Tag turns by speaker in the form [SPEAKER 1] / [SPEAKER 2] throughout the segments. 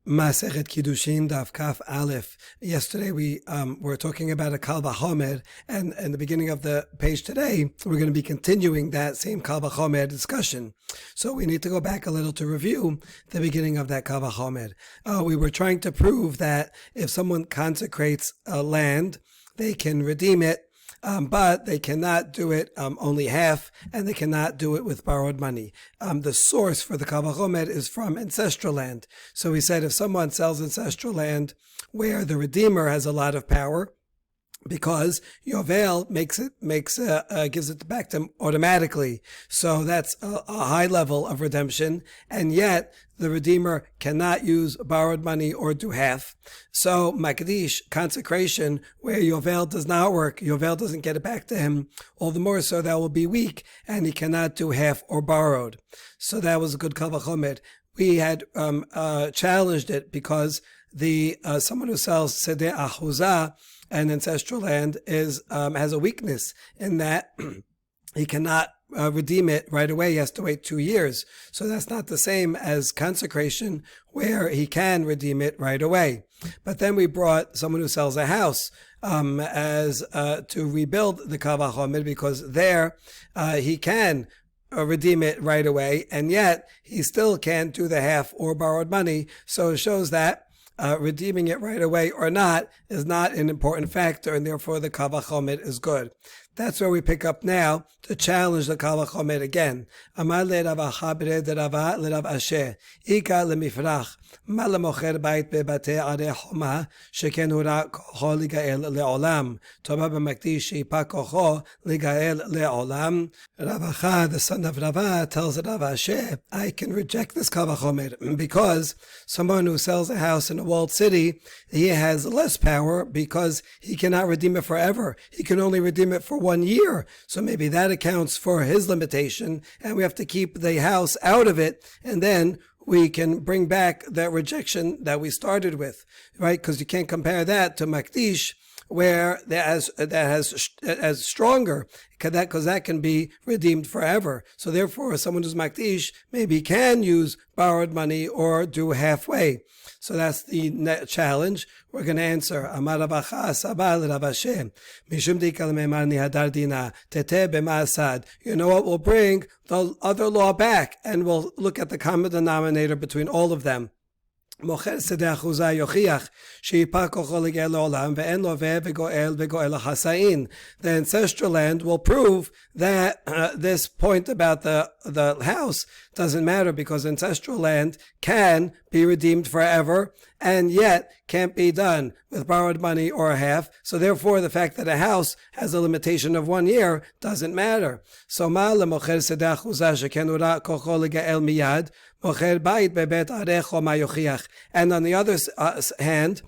[SPEAKER 1] Masechet Kiddushin Daf Kaf Aleph. Yesterday we were talking about a Kal Vachomer, and in the beginning of the page today, we're going to be continuing that same Kal Vachomer discussion. So we need to go back a little to review the beginning of that Kal Vachomer. We were trying to prove that if someone consecrates a land, they can redeem it, but they cannot do it only half, and they cannot do it with borrowed money. The source for the Kal Vachomer is from ancestral land. So we said if someone sells ancestral land where the Redeemer has a lot of power, because Yovel gives it back to him automatically. So that's a high level of redemption, and yet the Redeemer cannot use borrowed money or do half. So Makdish, consecration, where Yovel does not work, Yovel doesn't get it back to him, all the more so that will be weak, and he cannot do half or borrowed. So that was a good Kal Vachomer. We had challenged it because someone who sells Sedeh Ahuzah, and ancestral land, has a weakness in that he cannot redeem it right away. He has to wait 2 years. So that's not the same as consecration, where he can redeem it right away. But then we brought someone who sells a house to rebuild the Kal Vachomer, because there he can redeem it right away, and yet he still can't do the half or borrowed money. So it shows that redeeming it right away or not is not an important factor, and therefore the Kal Vachomer is good. That's where we pick up now to challenge the Kal Vachomer again. Amar le Rav Acha b'red Rava le Rav Asher ika lemifrach ma lemocher bait bebate arei choma sheken hu ra kocho ligael leolam tova b'makdish shipa kocho ligael leolam. Rav Acha, the son of Rava, tells Rav Asher, I can reject this Kal Vachomer because someone who sells a house in a walled city, he has less power because he cannot redeem it forever. He can only redeem it for 1 year. So maybe that accounts for his limitation, and we have to keep the house out of it, and then we can bring back that rejection that we started with, right? Because you can't compare that to Makdish, where that has stronger, because that can be redeemed forever. So therefore, someone who's Makdish maybe can use borrowed money or do halfway. So that's the challenge. We're going to answer. Amar Rav Acha Sabal Rav Asher Mishum Dikal Meimar Nihadar Dina Tete B'Ma'asad. You know what? We'll bring the other law back, and we'll look at the common denominator between all of them. מוכר שדה אחוזה יוכיח שיפה כוחו לגאל לעולם ואין לווה וגואל וגואל לחסאין. The ancestral land will prove that this point about the house doesn't matter, because ancestral land can be redeemed forever and yet can't be done with borrowed money or a half. So therefore, the fact that a house has a limitation of 1 year doesn't matter. So ma lemocher sedeh achuzah sheken hu ra kocho legael miyad mocher bait bebet arei choma yochiach. And on the other hand,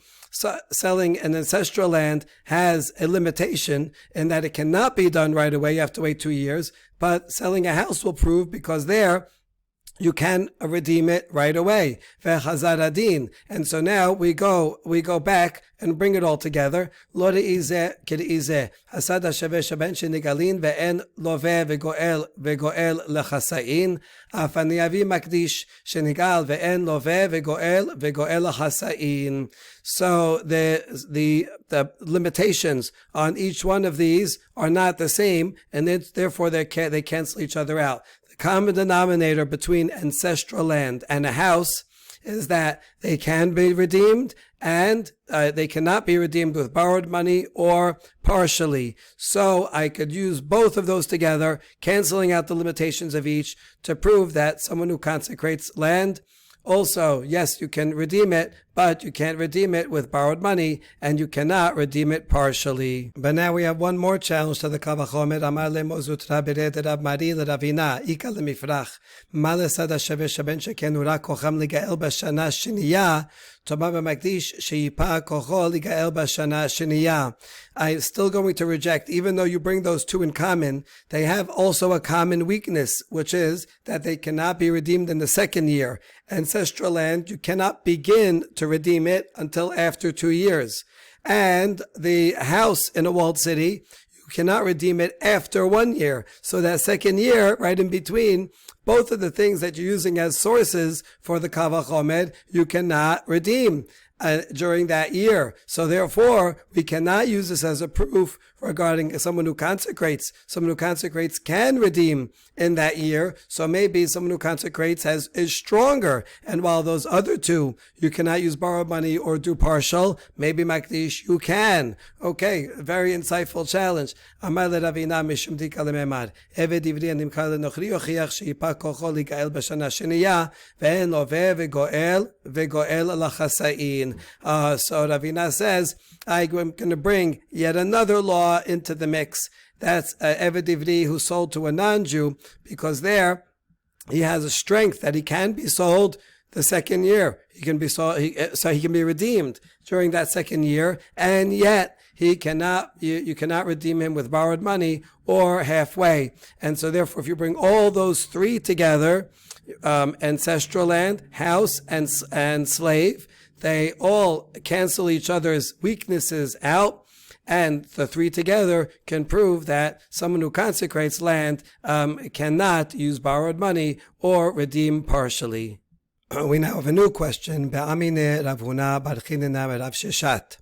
[SPEAKER 1] selling an ancestral land has a limitation in that it cannot be done right away. You have to wait 2 years. But selling a house will prove, because there you can redeem it right away. And so now we go back and bring it all together. Lo re'izeh k're'izeh. Hasad ha'shaveh shaben shenigalin ve'en loveh vegoel lechasa'in. Af ani avi makdish shenigal ve'en loveh vegoel lechasa'in. So the limitations on each one of these are not the same, and therefore they cancel each other out. The common denominator between ancestral land and a house is that they can be redeemed, and they cannot be redeemed with borrowed money or partially. So I could use both of those together, canceling out the limitations of each, to prove that someone who consecrates land also, yes, you can redeem it, but you can't redeem it with borrowed money, and you cannot redeem it partially. But now we have one more challenge to the Kal Vachomer. Amar le mozutra bered Rav Mari le Ravina ika lemifrach ma lesad ha'shaveh shaben sheken hu ra kocham ligael b'shana sheniya toma b'makdish sheyipa kocho ligael b'shana sheniya. I'm still going to reject, even though you bring those two in common, they have also a common weakness, which is that they cannot be redeemed in the second year. Ancestral land, you cannot begin to redeem it until after 2 years. And the house in a walled city, you you cannot redeem it after 1 year. So that second year, right in between, both of the things that you're using as sources for the Kal Vachomer, you cannot redeem during that year. So therefore, we cannot use this as a proof regarding someone who consecrates. Someone who consecrates can redeem in that year. So maybe someone who consecrates is stronger. And while those other two, you cannot use borrowed money or do partial, maybe Makdish, you can. Okay, very insightful challenge. Amar leRavina mishum dika lememad. Eved ivri animkar lenochri yochiach sheipa kocho ligael b'shana sheniya ve'en loveh vegoel lachasain. So Ravina says, I'm going to bring yet another law into the mix. That's Eved Ivri who sold to a non-Jew, because there he has a strength that he can be sold the second year. He can be sold, so he can be redeemed during that second year, and yet he cannot. You cannot redeem him with borrowed money or halfway. And so therefore, if you bring all those three together, ancestral land, house, and slave, they all cancel each other's weaknesses out, and the three together can prove that someone who consecrates land cannot use borrowed money or redeem partially. We now have a new question. Be'amine Rav Huna bar Chinena Rav Sheshat.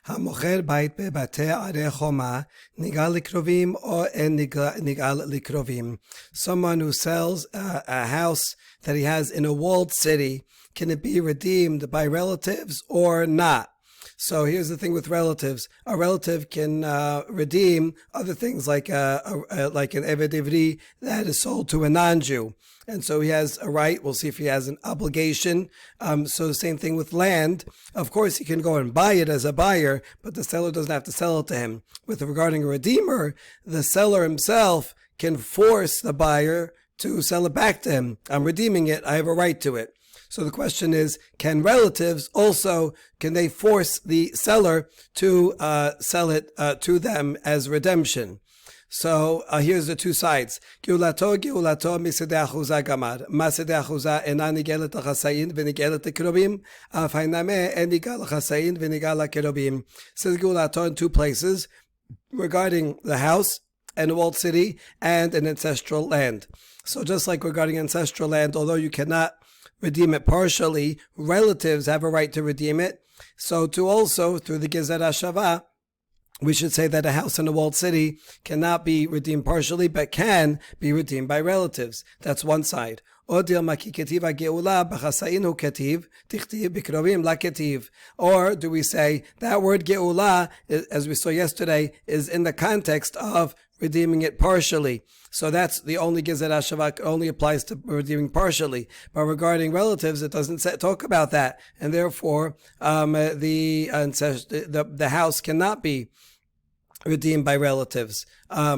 [SPEAKER 1] המוכר בית בבתי ערי חומה נגאל לקרובים או אין נגאל לקרובים. Someone who sells a house that he has in a walled city, can it be redeemed by relatives or not? So here's the thing with relatives. A relative can redeem other things like an Eved Ivri that is sold to a non-Jew. And so he has a right. We'll see if he has an obligation. So the same thing with land. Of course, he can go and buy it as a buyer, but the seller doesn't have to sell it to him. With regarding a redeemer, the seller himself can force the buyer to sell it back to him. I'm redeeming it. I have a right to it. So the question is, can relatives also, can they force the seller to sell it to them as redemption? So here's the two sides. Geulato misedei achuza gamar. Masedei achuza ena nigelet lachasayin v'nigelet lekerubim. Af hainame en nigal lachasayin v'nigal lakerubim. Says Geulato in two places regarding the house and a walled city and an ancestral land. So just like regarding ancestral land, although you cannot redeem it partially, relatives have a right to redeem it. So to also, through the Gezer HaShavah, we should say that a house in a walled city cannot be redeemed partially, but can be redeemed by relatives. That's one side. Or do we say that word geula, as we saw yesterday, is in the context of redeeming it partially? So that's the only Gezer HaShavah, only applies to redeeming partially. But regarding relatives, it doesn't talk about that, and therefore the house cannot be redeemed by relatives. Rav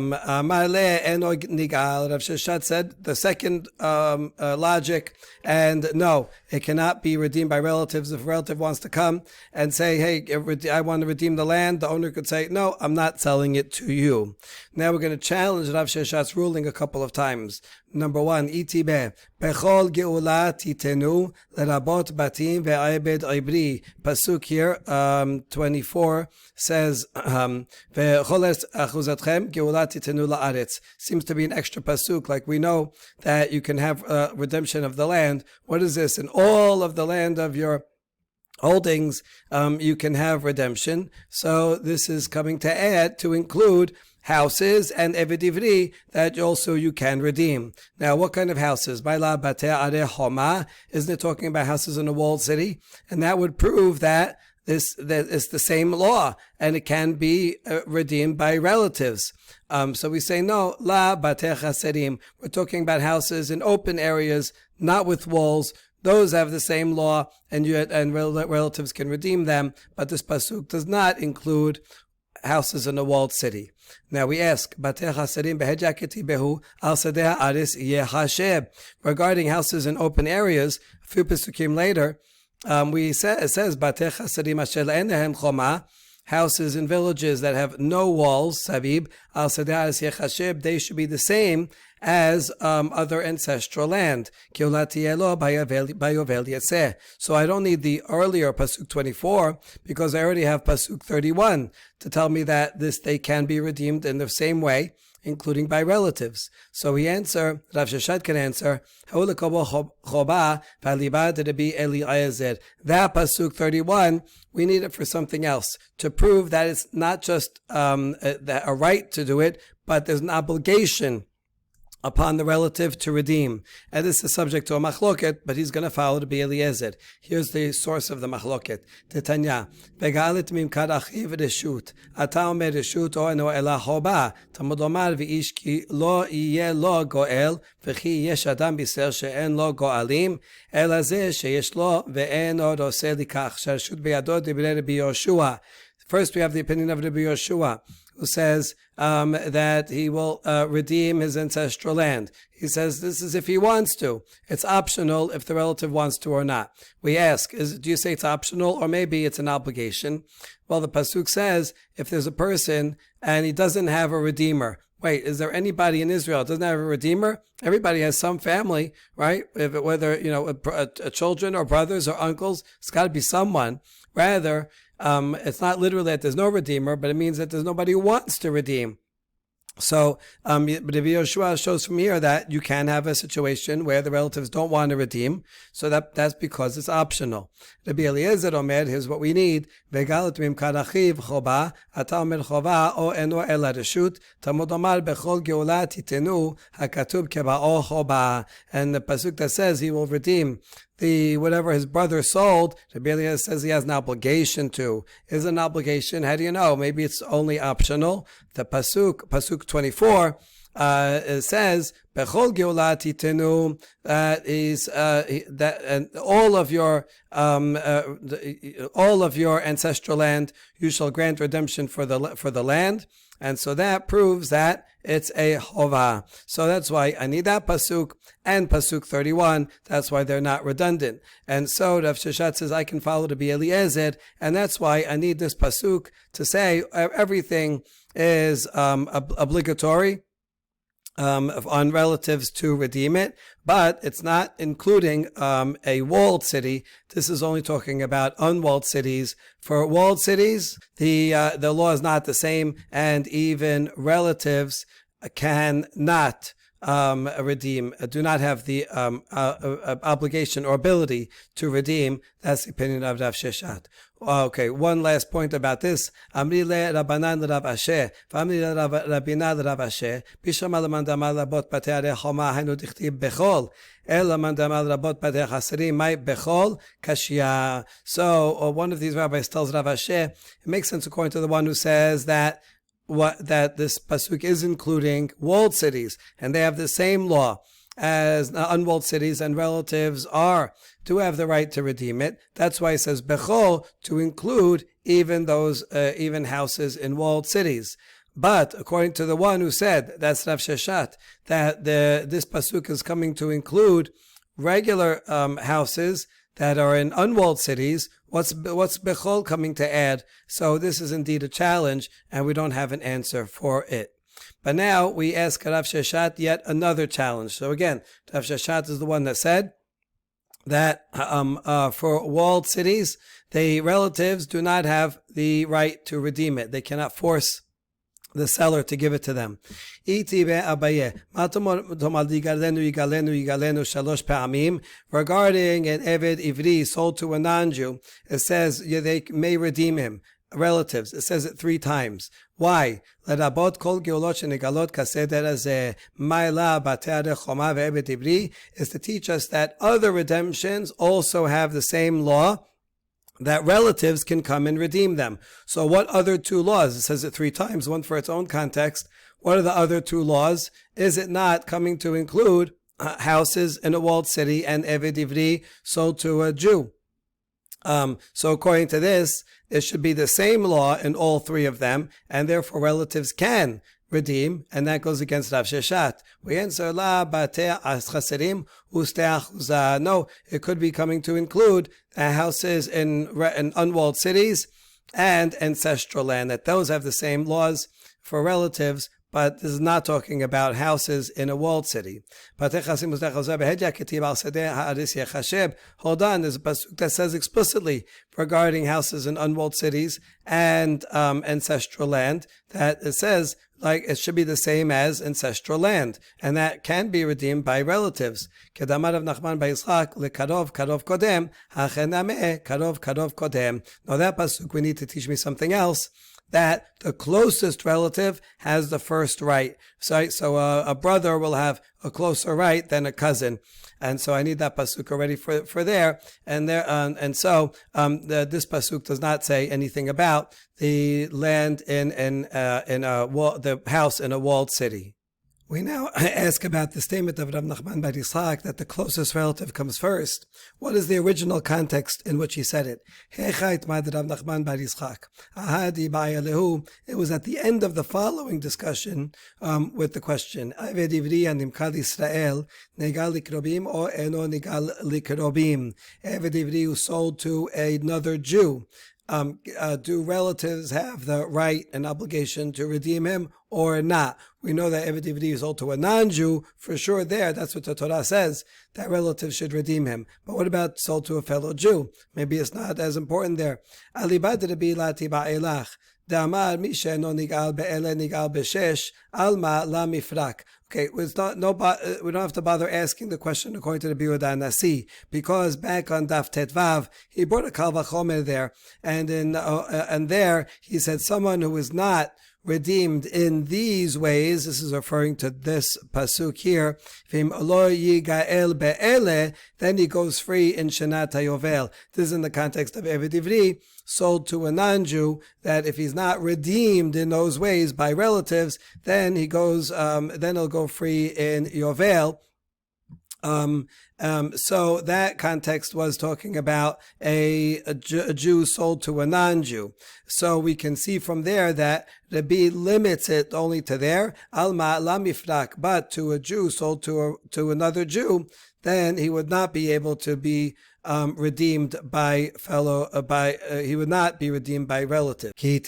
[SPEAKER 1] Sheshat said the second logic, and no, it cannot be redeemed by relatives. If a relative wants to come and say, hey, I want to redeem the land, the owner could say, no, I'm not selling it to you. Now we're going to challenge Rav Sheshat's ruling a couple of times. Number one, itibe, bechol geula titenu lerabot batim ve'aibed ibri. Pasuk here, 24, says, ve'choles achuzatchem geula titenu la'aretz. Seems to be an extra pasuk, like we know that you can have redemption of the land. What is this? In all of the land of your holdings, you can have redemption. So this is coming to add, to include houses and Eved Ivri that also you can redeem. Now, what kind of houses? Baila Batei Arei Choma. Isn't it talking about houses in a walled city? And that would prove that that is the same law, and it can be redeemed by relatives. So we say no, la Batei Chasedim. We're talking about houses in open areas, not with walls. Those have the same law, and relatives can redeem them. But this pasuk does not include houses in a walled city. Now we ask, regarding houses in open areas, a few pasukim later, it says, houses in villages that have no walls, sabib, al sedas yechashib, they should be the same as other ancestral land. So I don't need the earlier Pasuk 24 because I already have Pasuk 31 to tell me that they can be redeemed in the same way, including by relatives. So Rav Sheshet can answer, that Pasuk 31, we need it for something else, to prove that it's not just a right to do it, but there's an obligation upon the relative to redeem. And this is subject to a machloket, but he's going to follow to be Eliezer. Here's the source of the machloket. Titanya. Vegalit mimkad achiv reshut. Ata omer reshut o eno ela hoba. Tamud omar v'ish ki lo iye lo goel, v'chi yesh adam biser she'en lo goalim, ela zeh sheyesh lo ve'eno roseh likach. Shareshut beyado divrei Rabbi Yoshua. First we have the opinion of Rabbi Yoshua, who says that he will redeem his ancestral land. He says this is if he wants to. It's optional if the relative wants to or not. We ask, do you say it's optional or maybe it's an obligation? Well, the Pasuk says if there's a person and he doesn't have a redeemer. Wait, is there anybody in Israel that doesn't have a redeemer? Everybody has some family, right? Whether, children or brothers or uncles, it's got to be someone. Rather, it's not literally that there's no redeemer, but it means that there's nobody who wants to redeem. So, Rabbi Yoshua shows from here that you can have a situation where the relatives don't want to redeem, so that's because it's optional. Rabbi Eliezer Omer, here's what we need. Vegalat mimkad achiv choba, ata omer chova, o eno ela reshut, tamud omar bechol geula titenu, hakatub keba'o choba. And the pasuk that says he will redeem whatever his brother sold, Rabbi Eliezer says he has an obligation to. Is an obligation? How do you know? Maybe it's only optional. The pasuk 24, says bechol geula titenu, that and all of your ancestral land you shall grant redemption for the land. And so that proves that it's a chova. So that's why I need that pasuk and pasuk 31. That's why they're not redundant. And so Rav Sheshet says I can follow to be Eliezer, and that's why I need this pasuk to say everything is obligatory on relatives to redeem it, but it's not including a walled city. This is only talking about unwalled cities. For walled cities, the law is not the same, and even relatives cannot redeem, do not have the obligation or ability to redeem. That's the opinion of Rav Sheshet. Okay, one last point about this. Amri le Rabbanan Rav Asher, v'amri le Rabbina Rav Asher, bishama leman damar rabot batei arei choma hainu dichtiv bechol, el leman damar rabot batei chaserim mai bechol kashya. So one of these rabbis tells Rav Asher, it makes sense according to the one who says that this pasuk is including walled cities, and they have the same law as unwalled cities, and relatives do have the right to redeem it. That's why it says bechol, to include even those even houses in walled cities. But according to the one who said, that's Rav Sheshet, that this pasuk is coming to include regular houses that are in unwalled cities, what's bechol coming to add? So this is indeed a challenge, and we don't have an answer for it. But now we ask Rav Sheshet yet another challenge. So again, Rav Sheshet is the one that said that for walled cities, the relatives do not have the right to redeem it. They cannot force the seller to give it to them. Regarding an Eved Ivri sold to a non-Jew, it says they may redeem him. Relatives, it says it 3 times. Why? Is to teach us that other redemptions also have the same law, that relatives can come and redeem them. So what other 2 laws? It says it 3 times, one for its own context. What are the other 2 laws? Is it not coming to include houses in a walled city and Eved Ivri sold to a Jew? So according to this, it should be the same law in all 3 of them, and therefore relatives can redeem, and that goes against Rav Sheshet. We answer, La batei chaserim ustei achuzah. No, it could be coming to include houses in unwalled cities and ancestral land, that those have the same laws for relatives, but this is not talking about houses in a walled city. Hold on, there's a pasuk that says explicitly regarding houses in unwalled cities and ancestral land, that it says like it should be the same as ancestral land, and that can be redeemed by relatives. Now that pasuk, we need to teach me something else, that the closest relative has the first right. So a brother will have a closer right than a cousin. And so I need that pasuk already for there. And there, this pasuk does not say anything about the land in the house in a walled city. We now ask about the statement of Rav Nachman bar Yitzchak that the closest relative comes first. What is the original context in which he said it? It was at the end of the following discussion with the question, Eved Ivri who sold to another Jew. Do relatives have the right and obligation to redeem him or not? We know that Eved Ivri is sold to a non-Jew, for sure there, that's what the Torah says, that relatives should redeem him. But what about sold to a fellow Jew? Maybe it's not as important there. Damar Misha no nigal be'ele nigal b'shesh alma la mifrak. Okay, we don't have to bother asking the question according to the Biuda Nasi, because back on Daf Tetvav he brought a Kal Vachomer there, and there he said someone who is not redeemed in these ways. This is referring to this pasuk here. V'im lo yigael be'ele, then he goes free in Shanat HaYovel. This is in the context of Eved Ivri, sold to a non-Jew, that if he's not redeemed in those ways by relatives, then he goes, then he'll go free in Yovel. So that context was talking about a Jew sold to a non-Jew. So we can see from there that Rabbi limits it only to there, alma la mifrak, but to a Jew sold to another Jew, then he would not be able to be redeemed by he would not be redeemed by relative. So rather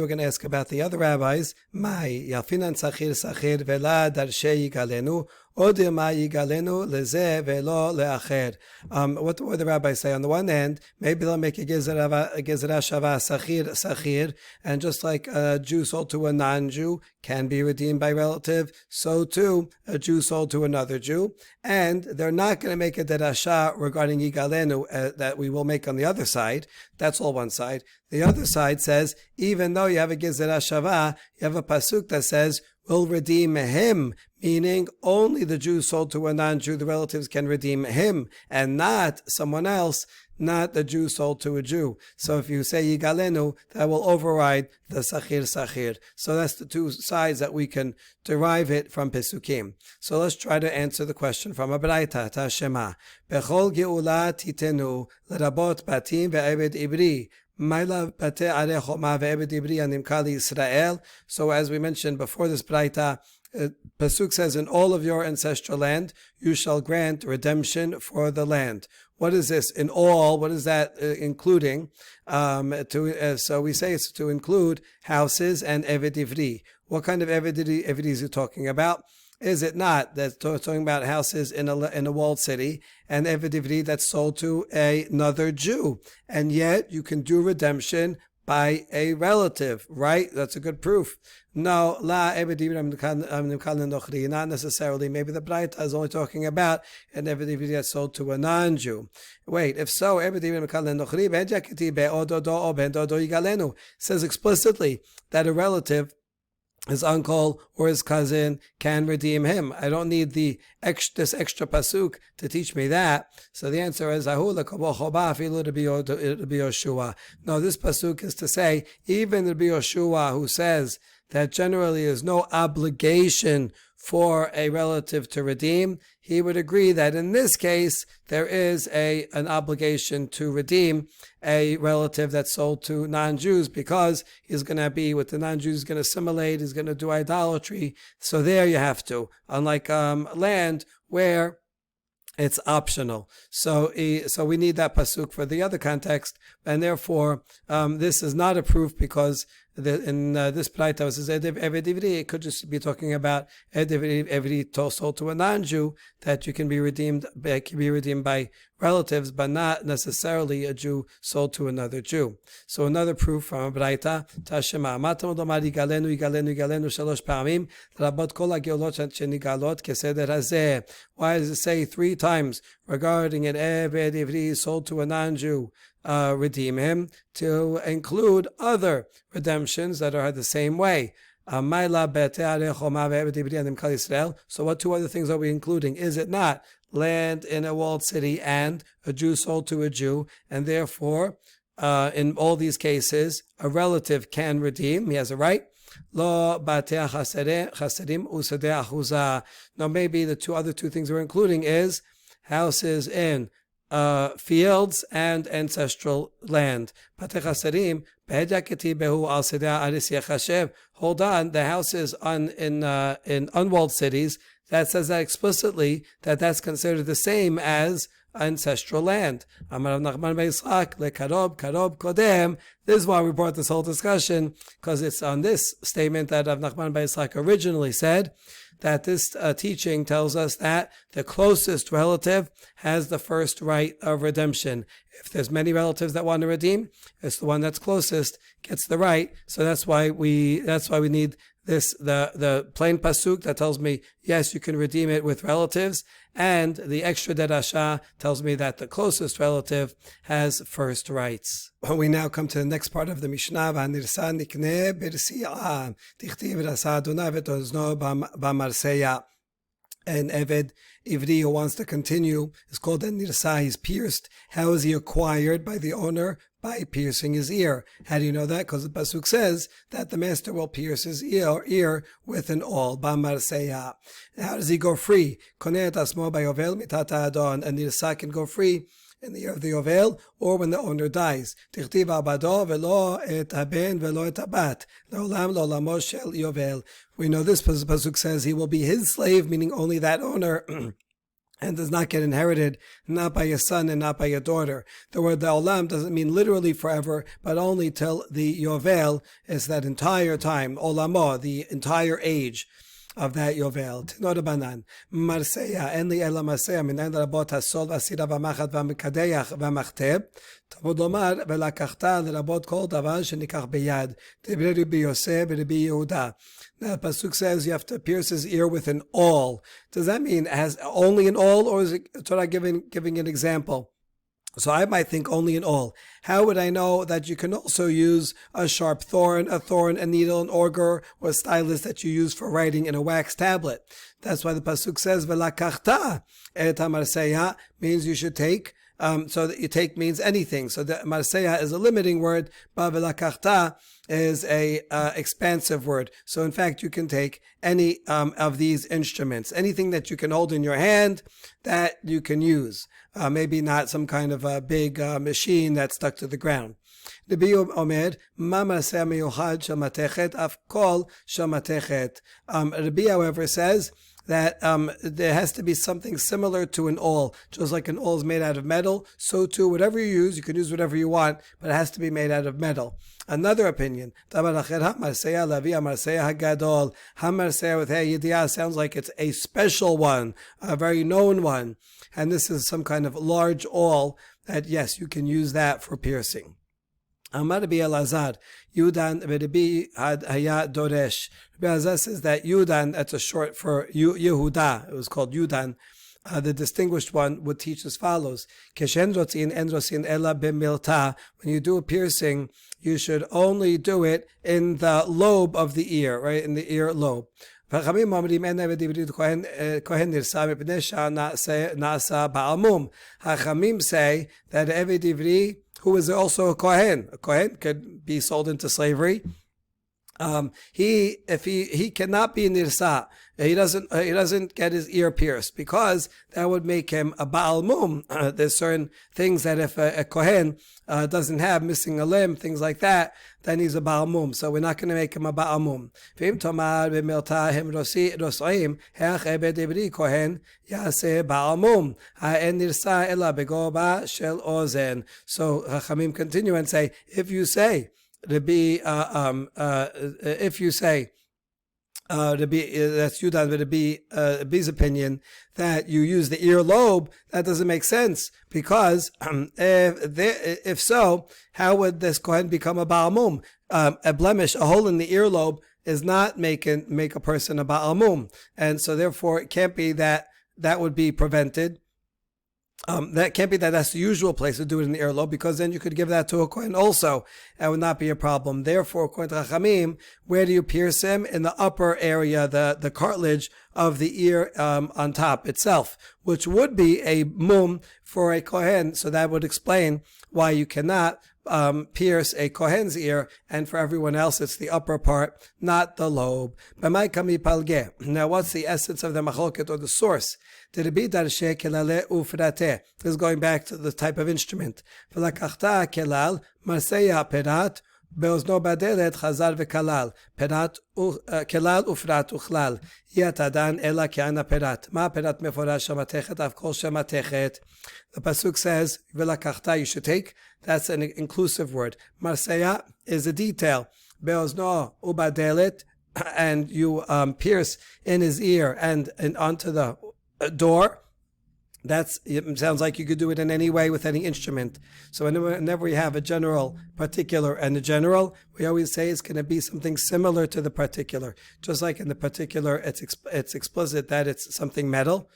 [SPEAKER 1] we're going to ask about the other rabbis. What were the rabbis say? On the one hand, maybe they'll make a gezerah shava sachir, and just like a Jew sold to a non-Jew can be redeemed by relative, so too a Jew sold to another Jew. And they're not going to make a derasha regarding yigalenu that we will make on the other side. That's all one side. The other side says, even though you have a gezerah shava, you have a pasuk that says, will redeem him, meaning only the Jew sold to a non-Jew, the relatives can redeem him, and not someone else, not the Jew sold to a Jew. So if you say yigalenu, that will override the sachir. So that's the two sides that we can derive it from Pesukim. So let's try to answer the question from a Braita, Tashema. Bechol geula titenu, lerabot batim ve'eved ibri. So as we mentioned before this Braita, Pasuk says, in all of your ancestral land, you shall grant redemption for the land. What is this? In all, what is that including? So we say it's to include houses and Eved Ivri. What kind of Eved Ivri is he talking about? Is it not that's talking about houses in a walled city and Eved Ivri that's sold to another Jew, and yet you can do redemption by a relative, right? That's a good proof. No, la Eved Ivri, not necessarily. Maybe the Braita is only talking about an Eved Ivri that's sold to a non-Jew. Wait, if so, Eved Ivri says explicitly that a relative, his uncle or his cousin, can redeem him. I don't need this extra pasuk to teach me that. So the answer is, no, this pasuk is to say, even Rabbi Yoshua, who says that generally is no obligation for a relative to redeem, he would agree that in this case there is an obligation to redeem a relative that's sold to non-Jews, because he's going to be with the non-Jews, he's going to assimilate, he's going to do idolatry. So there you have to. Unlike land where It's optional. So we need that pasuk for the other context, and therefore this is not a proof because in this Braita it says Eved Ivri. It could just be talking about Eved Ivri sold to a non-Jew that you can be redeemed by relatives, but not necessarily a Jew sold to another Jew. So another proof from a Braita, Tashema Matam Domar Yigalenu Shalosh Pa'amim Rabot Kol HaGeolot Shenigalot Keseder Hazeh. Why does it say 3 times regarding an Eved Ivri sold to a non-Jew? Redeem him, to include other redemptions that are the same way. So what 2 other things are we including? Is it not land in a walled city and a Jew sold to a Jew, and therefore in all these cases a relative can redeem, he has a right? Now maybe the 2 other things we're including is houses in fields and ancestral land. Hold on, the houses in unwalled cities, that says that explicitly, that's considered the same as ancestral land. This is why we brought this whole discussion, because it's on this statement that Rav Nachman bar Yitzchak originally said that this teaching tells us that the closest relative has the first right of redemption. If there's many relatives that want to redeem, it's the one that's closest gets the right. So that's why we need this the plain pasuk that tells me yes, you can redeem it with relatives, and the extra derasha tells me that the closest relative has first rights. We now come to the next part of the Mishnah. V'hanirsa nikneh b'rsi'a tichtiv rasa Adonai v'tozno b'marseya. An Eved Ivri who wants to continue is called a nirsa. He's pierced. How is he acquired by the owner? By piercing his ear. How do you know that? Because the pasuk says that the master will pierce his ear with an awl. B'marseya. How does he go free? Koneh et asmo b'yovel mitata adon. A nirsa can go free in the year of the Yovel, or when the owner dies. Tichtiv abado velo et haben velo et abat. Leolam leolamo shel Yovel. We know this pasuk says he will be his slave, meaning only that owner, and does not get inherited, not by a son and not by a daughter. The word the olam doesn't mean literally forever, but only till the Yovel is that entire time, olamo, the entire age of that Yovel. Tinor banan. Marseya, en li ela marseya, minan rabot hasol vasira v'machat v'mekadeach v'machteb. Tamud lomar, v'lakachta l'rabot kol davar shenikach beyad. Divrei Rabbi Yosef v'Rabbi Yehuda. Now the pasuk says you have to pierce his ear with an awl. Does that mean it has only an awl, or is it Torah giving an example? So I might think only an awl. How would I know that you can also use a sharp thorn, a needle, an auger, or a stylus that you use for writing in a wax tablet? That's why the pasuk says "V'lakachta et hamarseya" means you should take. So that you take means anything. So the marseya is a limiting word, but v'lakachta is a expansive word. So in fact, you can take any of these instruments, anything that you can hold in your hand that you can use. Maybe not some kind of a big machine that's stuck to the ground. Rabbi Omer, ma marseya miyuchad shamatechet af kol shamatechet. Rabbi, however, says that there has to be something similar to an awl. Just like an awl is made out of metal, so too, whatever you use, you can use whatever you want, but it has to be made out of metal. Another opinion, Hamarseya with Hey Yediyah sounds like it's a special one, a very known one. And this is some kind of large awl that, yes, you can use that for piercing. Amar Rabbi Elazar, Yudan v'Rabbi Haya Doresh. Rabbi Elazar says that Yudan, that's a short for Yehuda. It was called Yudan. The distinguished one would teach as follows: When you do a piercing, you should only do it in the lobe of the ear, right, in the ear lobe. Hachamim say that Eved Ivri, who is also a Kohen could be sold into slavery, He cannot be nirsa. He doesn't get his ear pierced because that would make him a Baal Mum. There's certain things that if a Kohen doesn't have, missing a limb, things like that, then he's a Baal Mum. So we're not going to make him a Baal Mum. Kohen yaseh Baal Mum. Ha'en nirsa ela begoba shel ozen. So Chachamim continue and say, if you say that's Yudan, but B's opinion that you use the earlobe, that doesn't make sense because if so, how would this Kohen become a Baal Mum? A blemish, a hole in the earlobe, is not make a person a Baal Mum, and so therefore it can't be that would be prevented. That can't be that's the usual place to do it in the earlobe, because then you could give that to a Kohen also. That would not be a problem. Therefore, according to Chachamim, where do you pierce him? In the upper area, the cartilage of the ear on top itself, which would be a mum for a Kohen. So that would explain why you cannot pierce a Kohen's ear, and for everyone else it's the upper part, not the lobe. Now what's the essence of the machlokes, or the source? This is going back to the type of instrument. באוזנו בדלת חזר וכלל, פירט כלל ופרט וכלל, אי התדן אלא כעין הפירט. מה הפירט מפורש המתכת, אף כל שם מתכת? The pasuk says, ולקחת, you should take, that's an inclusive word. מרסיה is a detail. באוזנו ובדלת, and you pierce in his ear and onto the door. It sounds like you could do it in any way with any instrument. So whenever we have a general, particular, and a general, we always say it's going to be something similar to the particular. Just like in the particular, it's explicit that it's something metal,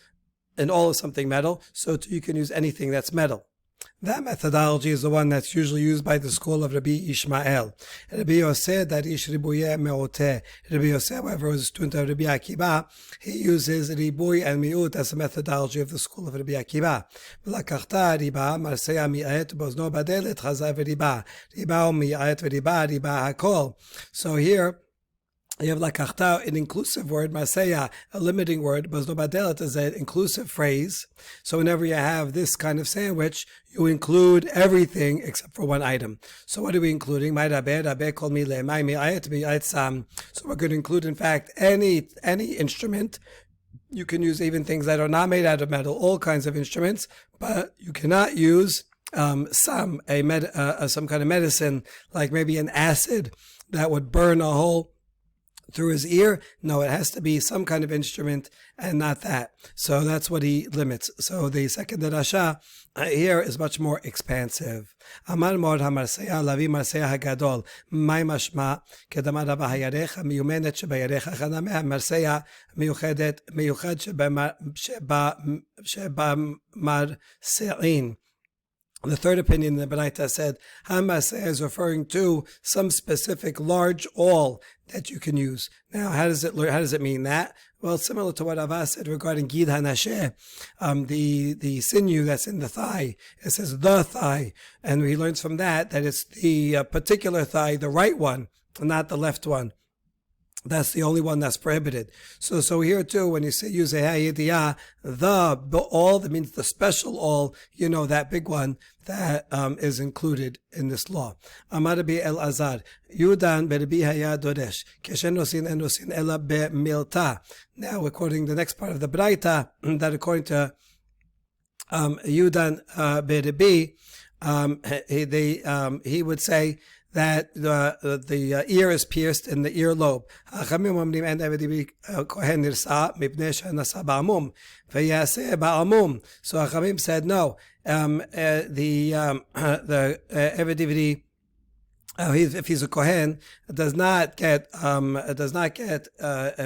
[SPEAKER 1] and all is something metal, so too you can use anything that's metal. That methodology is the one that's usually used by the school of Rabbi Ishmael. Rabbi Yosef, that Ish Ribuye Me'oteh. Rabbi Yosef, however, was a student of Rabbi Akiva. He uses Ribuy and Mi'ut as a methodology of the school of Rabbi Akiva. V'lakachta riba, marseya mi'et, bozno badelet, chazar v'riba. Riba o mi'et v'riba, riba hakol. So here, you have lakachta, an inclusive word, maseya, a limiting word, bozno badelet is an inclusive phrase. So whenever you have this kind of sandwich, you include everything except for one item. So what are we including? So we're going to include, in fact, any instrument. You can use even things that are not made out of metal, all kinds of instruments, but you cannot use some kind of medicine, like maybe an acid that would burn a hole through his ear. No, it has to be some kind of instrument and not that. So that's what he limits. So the second derasha here is much more expansive. Amar mod hamarseya lavi marseya hagadol may mashma kedamar rabba hayarecha miyumenet shebayarecha chaname hamarseya miyuchad sheba marsein. The third opinion in the Baraita said, Hamaseh is referring to some specific large awl that you can use. Now, how does it mean that? Well, it's similar to what Ava said regarding Gid HaNasheh, the sinew that's in the thigh. It says the thigh. And he learns from that it's the particular thigh, the right one, not the left one. That's the only one that's prohibited. So here too, when you say use a hayidiyah, the all, that means the special all, that big one that is included in this law. Amar Rabbi Elazar, Yudan beRabbi Haya Doresh, Keshen nosin en nosin ela be'milta. Now, according to the next part of the Braita, that according to Yudan beRabbi, he would say that the ear is pierced in the earlobe. So Chachamim said no. The Eved if he's a Kohen, does not get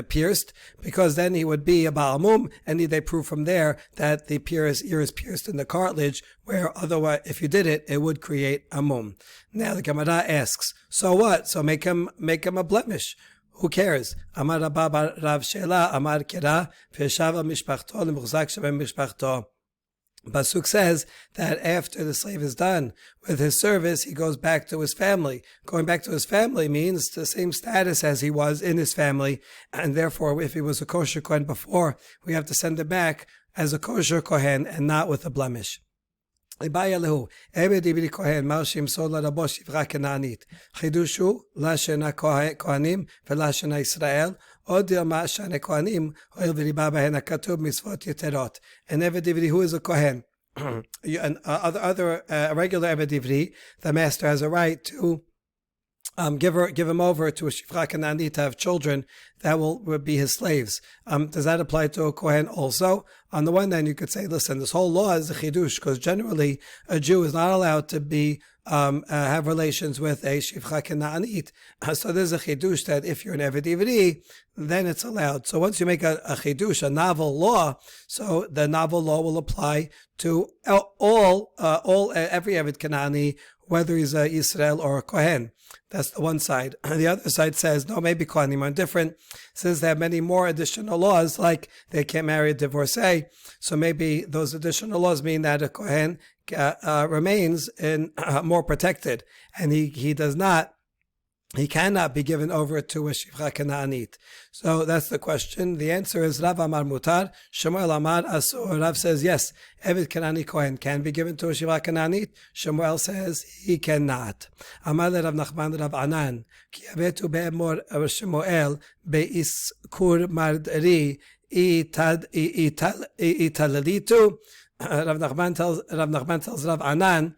[SPEAKER 1] pierced, because then he would be a Baal Mum, and they prove from there that the ear is pierced in the cartilage, where otherwise, if you did it, it would create a mum. Now the Gemara asks, so what? So make him a blemish. Who cares? Amar Rabba Rav Shela Amar Kera V'Shava Mishpachto L'Muchzak Shabem Mishpachto. Pasuk says that after the slave is done with his service, he goes back to his family. Going back to his family means the same status as he was in his family, and therefore, if he was a kosher kohen before, we have to send him back as a kosher kohen and not with a blemish. Chidushu lashena kohanim velashena Israel. And Eved Ivri, who is a kohen, and other regular Eved Ivri, the master has a right to give him over to a Shifra Kanani to have children that will be his slaves. Does that apply to a Kohen also? On the one hand, you could say, listen, this whole law is a chidush, because generally a Jew is not allowed to be have relations with a Shifra Kananit. So there's a chidush that if you're an Eved Ivri, then it's allowed. So once you make a chidush, a novel law, so the novel law will apply to every Eved Kanani, whether he's a Israel or a Kohen. That's the one side. The other side says, no, maybe Kohanim are different, since they have many more additional laws, like they can't marry a divorcee. So maybe those additional laws mean that a Kohen remains more protected, and he cannot be given over to a Shifra Kananit. So that's the question. The answer is Rav Amar Mutar, Shemuel Amar Asur. Rav says yes, Eved Kanani Kohen can be given to a Shifra Kananit. Shemuel says he cannot. Amar le Rav Nachman Rav Anan, Ki avetu be'emor Shemuel be'iskur mardri italalitu. Rav Nachman tells Rav Anan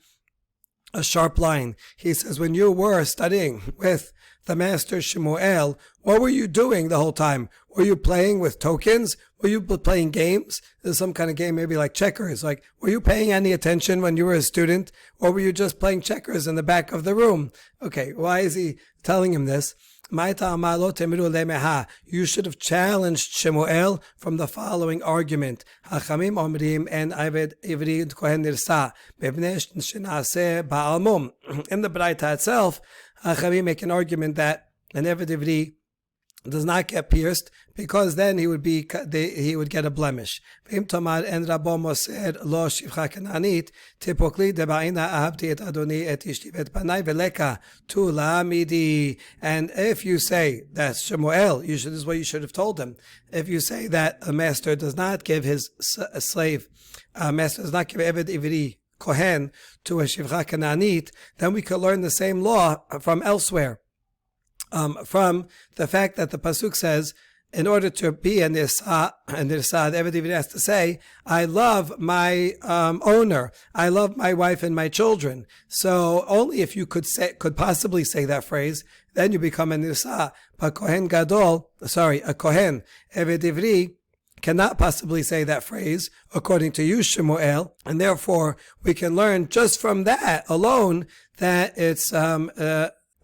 [SPEAKER 1] a sharp line. He says, when you were studying with the master Shemuel, what were you doing the whole time? Were you playing with tokens? Were you playing games? There's some kind of game, maybe like checkers. Like, were you paying any attention when you were a student? Or were you just playing checkers in the back of the room? Okay, why is he telling him this? You should have challenged Shemuel from the following argument. Hachamim omrim en Eved Ivri kohen nirsa b'bnei shenaseh ba'almum. In the Braita itself, Hachamim make an argument that an Eved Ivri does not get pierced, because then he would get a blemish. And if you say that Shemuel, this is what you should have told him. If you say that a master does not give his slave, master does not give Eved Ivri Kohen to a Shifra Kananit, then we could learn the same law from elsewhere. From the fact that the pasuk says, in order to be a nirsa, the Eved Ivri has to say, I love my owner, I love my wife and my children. So only if you could possibly say that phrase, then you become a nirsa. But a Kohen, Eved Ivri, cannot possibly say that phrase, according to you, Shemuel, and therefore we can learn just from that alone that it's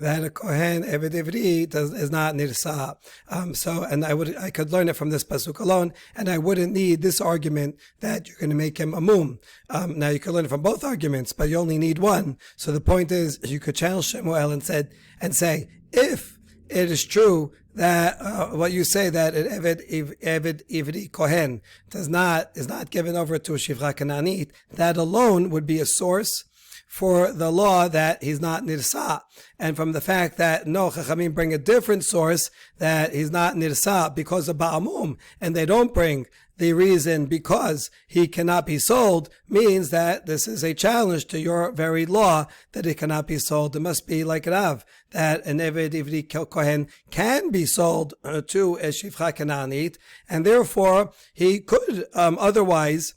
[SPEAKER 1] that a Kohen Eved Ivri is not nirsa. And I could learn it from this pasuk alone, and I wouldn't need this argument that you're going to make him a mum. Now you could learn it from both arguments, but you only need one. So the point is, you could challenge Shemuel and say, if it is true that what you say, that an Eved Ivri Kohen is not given over to a Shifra Kananit, that alone would be a source for the law that he's not nirsa. And from the fact that no, Chachamim bring a different source that he's not nirsa because of ba'amum, and they don't bring the reason because he cannot be sold, means that this is a challenge to your very law that it cannot be sold. It must be like Rav, that an Eved Ivri Kohen can be sold to a Shifra Kananit, and therefore he could otherwise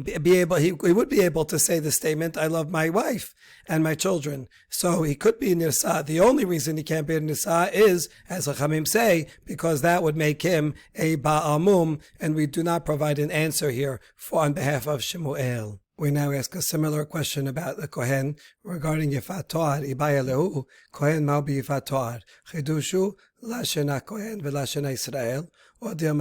[SPEAKER 1] he would be able to say the statement, I love my wife and my children. So he could be nirsa. The only reason he can't be nirsa is, as Chachamim say, because that would make him a ba'amum, and we do not provide an answer here on behalf of Shemuel. We now ask a similar question about the Kohen regarding Yifat Toar. Ibaya lehu, Kohen ma'u b'Yifat Toar. Chidushu, lashena Kohen v'lashena Israel. The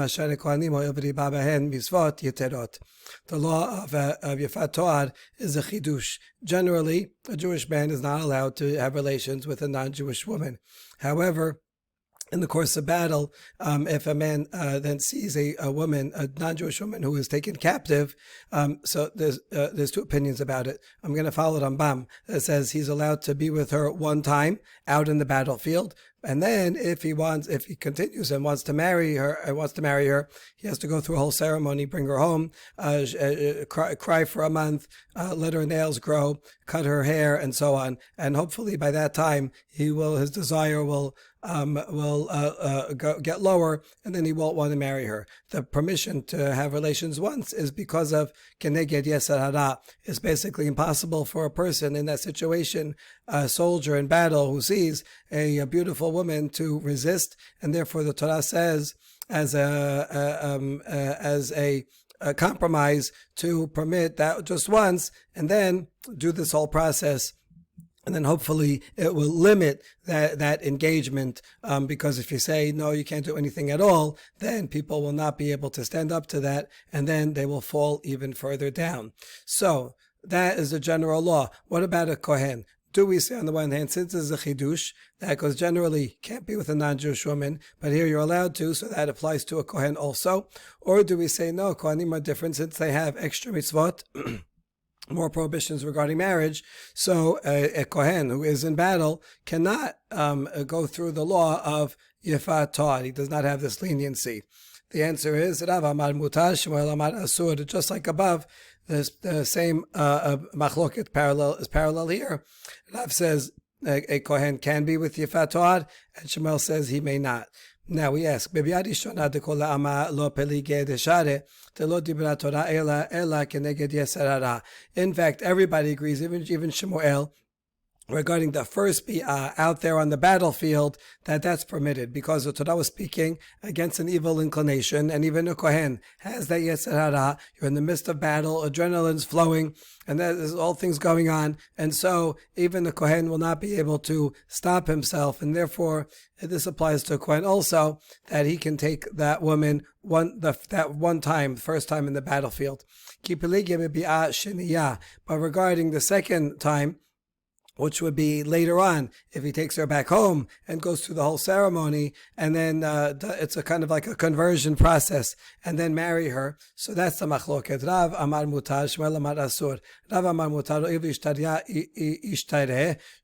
[SPEAKER 1] law of Yifat Toar is a chidush. Generally, a Jewish man is not allowed to have relations with a non-Jewish woman. However, in the course of battle, if a man then sees a woman, a non-Jewish woman who is taken captive, so there's two opinions about it. I'm going to follow Rambam that says he's allowed to be with her one time out in the battlefield, and then if he continues and wants to marry her, he has to go through a whole ceremony, bring her home, cry for a month, let her nails grow, cut her hair, and so on. And hopefully by that time his desire will get lower, and then he won't want to marry her. The permission to have relations once is because of keneged yetzer hara. It's basically impossible for a person in that situation, a soldier in battle who sees a beautiful woman, to resist, and therefore the Torah says as a compromise to permit that just once, and then do this whole process. And then hopefully it will limit that engagement, because if you say, no, you can't do anything at all, then people will not be able to stand up to that, and then they will fall even further down. So that is the general law. What about a Kohen? Do we say on the one hand, since it's a chidush, that goes generally can't be with a non-Jewish woman, but here you're allowed to, so that applies to a Kohen also? Or do we say, no, Kohanim are different since they have extra mitzvot, more prohibitions regarding marriage, so a Kohen who is in battle cannot go through the law of Yifat To'ad. He does not have this leniency. The answer is Rav Amar Mutar, Shmuel Amar Asur. Just like above, the same machloket is parallel here. Rav says a Kohen can be with Yifat To'ad, and Shmuel says he may not. Now we ask, in fact, everybody agrees, even Shmuel, regarding the first bi'ah out there on the battlefield, that's permitted, because the Torah was speaking against an evil inclination, and even a Kohen has that yetzer hara. You're in the midst of battle, adrenaline's flowing, and there's all things going on, and so even the Kohen will not be able to stop himself, and therefore this applies to a Kohen also, that he can take that woman that one time, first time in the battlefield. But regarding the second time, which would be later on, if he takes her back home and goes through the whole ceremony, and then it's a kind of like a conversion process, and then marry her. So that's the machloket. Rav Amar Mutar, Shmuel Amar Asur. Rav Amar Mutar,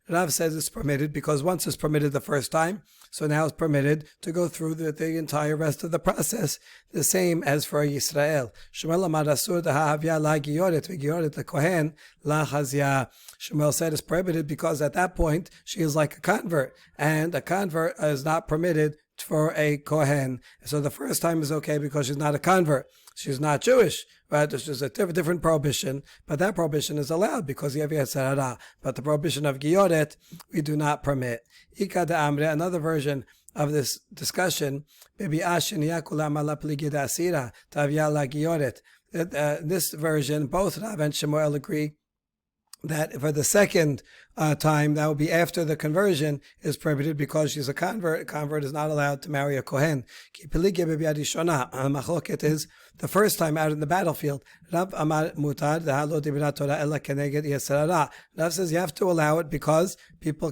[SPEAKER 1] Rav says it's permitted because once it's permitted the first time, so now it's permitted to go through the entire rest of the process, the same as for Yisrael. Shmuel Amar Asur, Ha'avya la giyoret, v'giyoret la kohen la chazya. Shmuel said it's prohibited because at that point she is like a convert, and a convert is not permitted for a Kohen. So the first time is okay because she's not a convert. She's not Jewish, right? There's a different prohibition, but that prohibition is allowed because you have yetzer hara. But the prohibition of Giyoret, we do not permit. Ika de Amre, another version of this discussion, this version, both Rav and Shmuel agree that for the second time, that will be after the conversion, is prohibited because she's a convert. A convert is not allowed to marry a Kohen. Machloket is the first time out in the battlefield. Rav Amar Mutar, Rav says you have to allow it because people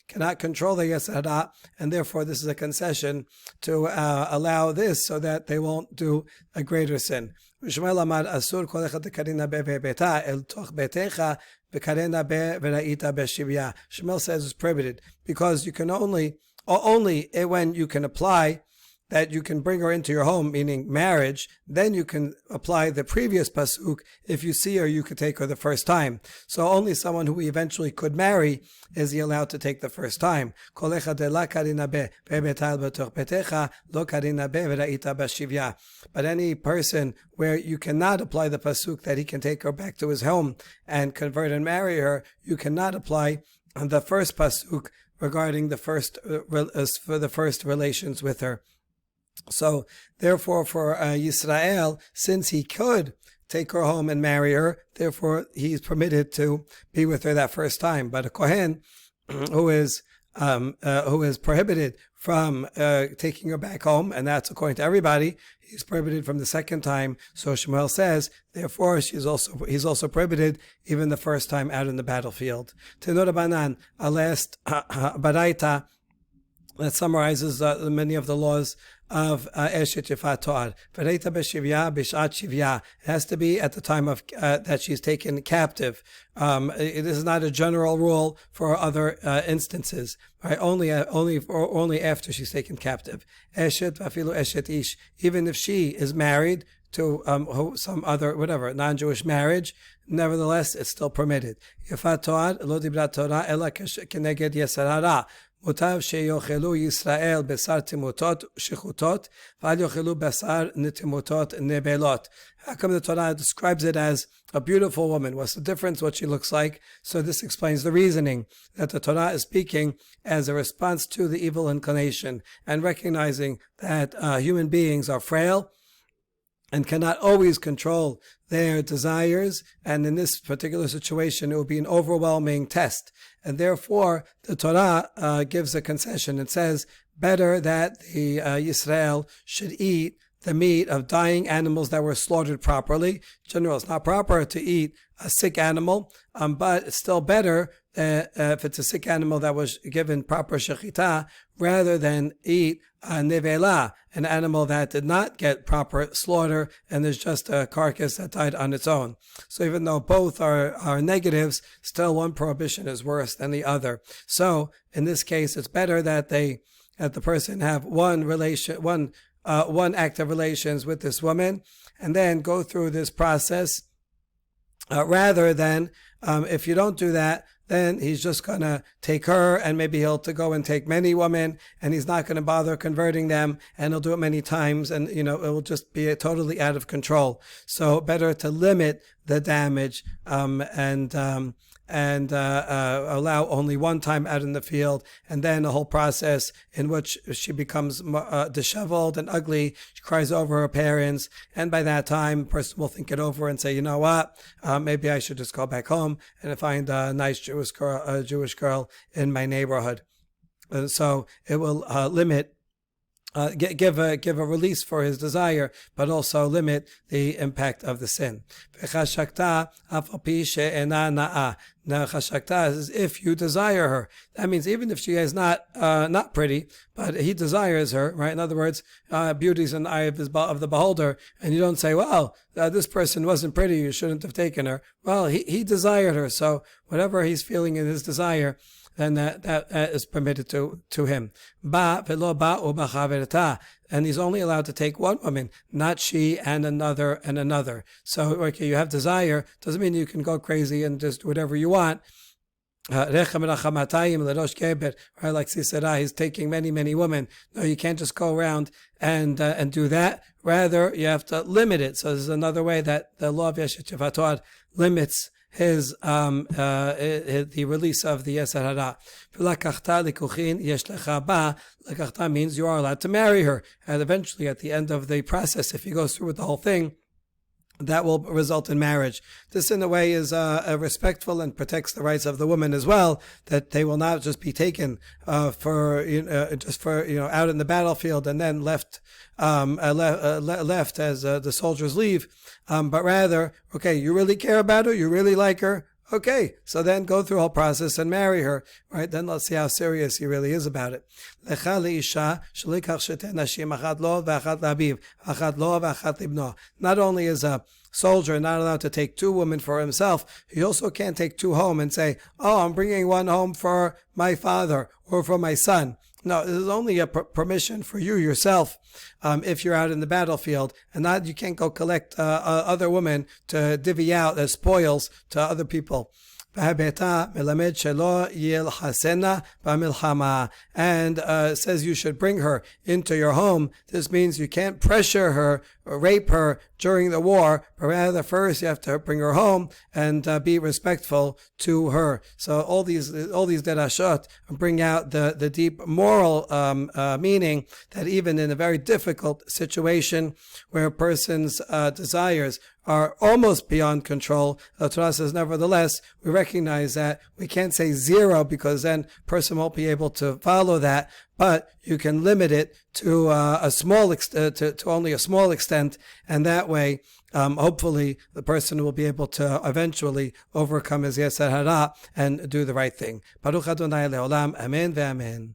[SPEAKER 1] cannot control the yetzer hara, and therefore this is a concession to allow this so that they won't do a greater sin. Shmuel Amar Asur kol echad karina be'beta el toch betecha v'karena be'v'ra'ita be'shivya. Shmuel says it's prohibited because you can only when you can apply that you can bring her into your home, meaning marriage, then you can apply the previous pasuk. If you see her, you could take her the first time. So only someone who we eventually could marry is he allowed to take the first time. But any person where you cannot apply the pasuk that he can take her back to his home and convert and marry her, you cannot apply the first pasuk regarding the first for the first relations with her. So, therefore, for Yisrael, since he could take her home and marry her, therefore he's permitted to be with her that first time. But a Kohen who is prohibited from taking her back home, and that's according to everybody, he's prohibited from the second time. So Shmuel says, therefore, he's also prohibited even the first time out in the battlefield. Tenor Banan, a last baraita that summarizes many of the laws of Eshet Yifat To'ad. V'reita b'shivya b'shat shivya. It has to be at the time of that she's taken captive. This is not a general rule for other instances. Right? Only after she's taken captive. Eshet v'afilu eshet ish. Even if she is married to some other, whatever, non-Jewish marriage, nevertheless, it's still permitted. Yifat To'ad lo dibrat Torah ela keneged yetzer hara. מוטב שיאכלו ישראל בשר תמותות שחוטות ואל יאכלו בשר נתמותות נבלות. How come the Torah describes it as a beautiful woman? What's the difference what she looks like? So this explains the reasoning that the Torah is speaking as a response to the evil inclination and recognizing that human beings are frail and cannot always control their desires, and in this particular situation it will be an overwhelming test, and therefore the Torah gives a concession. It says better that the Yisrael should eat the meat of dying animals that were slaughtered properly. In general, it's not proper to eat a sick animal, but it's still better if it's a sick animal that was given proper shechita, rather than eat nevela, an animal that did not get proper slaughter and there's just a carcass that died on its own. So even though both are negatives, still one prohibition is worse than the other. So in this case, it's better that the person have one act of relations with this woman and then go through this process, rather than if you don't do that, then he's just going to take her, and maybe he'll to go and take many women, and he's not going to bother converting them, and he'll do it many times, and it will just be totally out of control. So better to limit the damage and allow only one time out in the field, and then a whole process in which she becomes disheveled and ugly. She cries over her parents, and by that time, the person will think it over and say, you know what, maybe I should just go back home and find a nice Jewish girl in my neighborhood. And so it will limit. Give a release for his desire, but also limit the impact of the sin. Now, chashakta is if you desire her. That means even if she is not pretty, but he desires her, right? In other words, beauty is in the eye of the beholder, and you don't say, well, this person wasn't pretty, you shouldn't have taken her. Well, he desired her, so whatever he's feeling in his desire, then that is permitted to him. And he's only allowed to take one woman, not she and another. So, okay, you have desire, doesn't mean you can go crazy and just do whatever you want. Right, like Sisera, he's taking many women. No, you can't just go around and do that. Rather, you have to limit it. So this is another way that the law of Eshet Yifat To'ad limits the release of the Yetzer Hara. Lakachta means you are allowed to marry her, and eventually at the end of the process, if he goes through with the whole thing, that will result in marriage. This, in a way, is respectful and protects the rights of the woman as well. That they will not just be taken for out in the battlefield and then left as the soldiers leave, but rather, okay, you really care about her, you really like her. Okay, so then go through the whole process and marry her, right? Then let's see how serious he really is about it. Not only is a soldier not allowed to take two women for himself, he also can't take two home and say, oh, I'm bringing one home for my father or for my son. No, this is only a permission for you yourself if you're out in the battlefield, and not you can't go collect other women to divvy out as spoils to other people. And says you should bring her into your home. This means you can't pressure her or rape her during the war, but rather first you have to bring her home and be respectful to her. So all these derashot bring out the deep moral meaning that even in a very difficult situation where a person's desires are almost beyond control, the Torah says, nevertheless, we recognize that we can't say zero because then a person won't be able to follow that, but you can limit it to only a small extent, and that way, hopefully, the person will be able to eventually overcome his Yetzer Hara and do the right thing. Baruch Adonai Leolam, Amen ve'amen.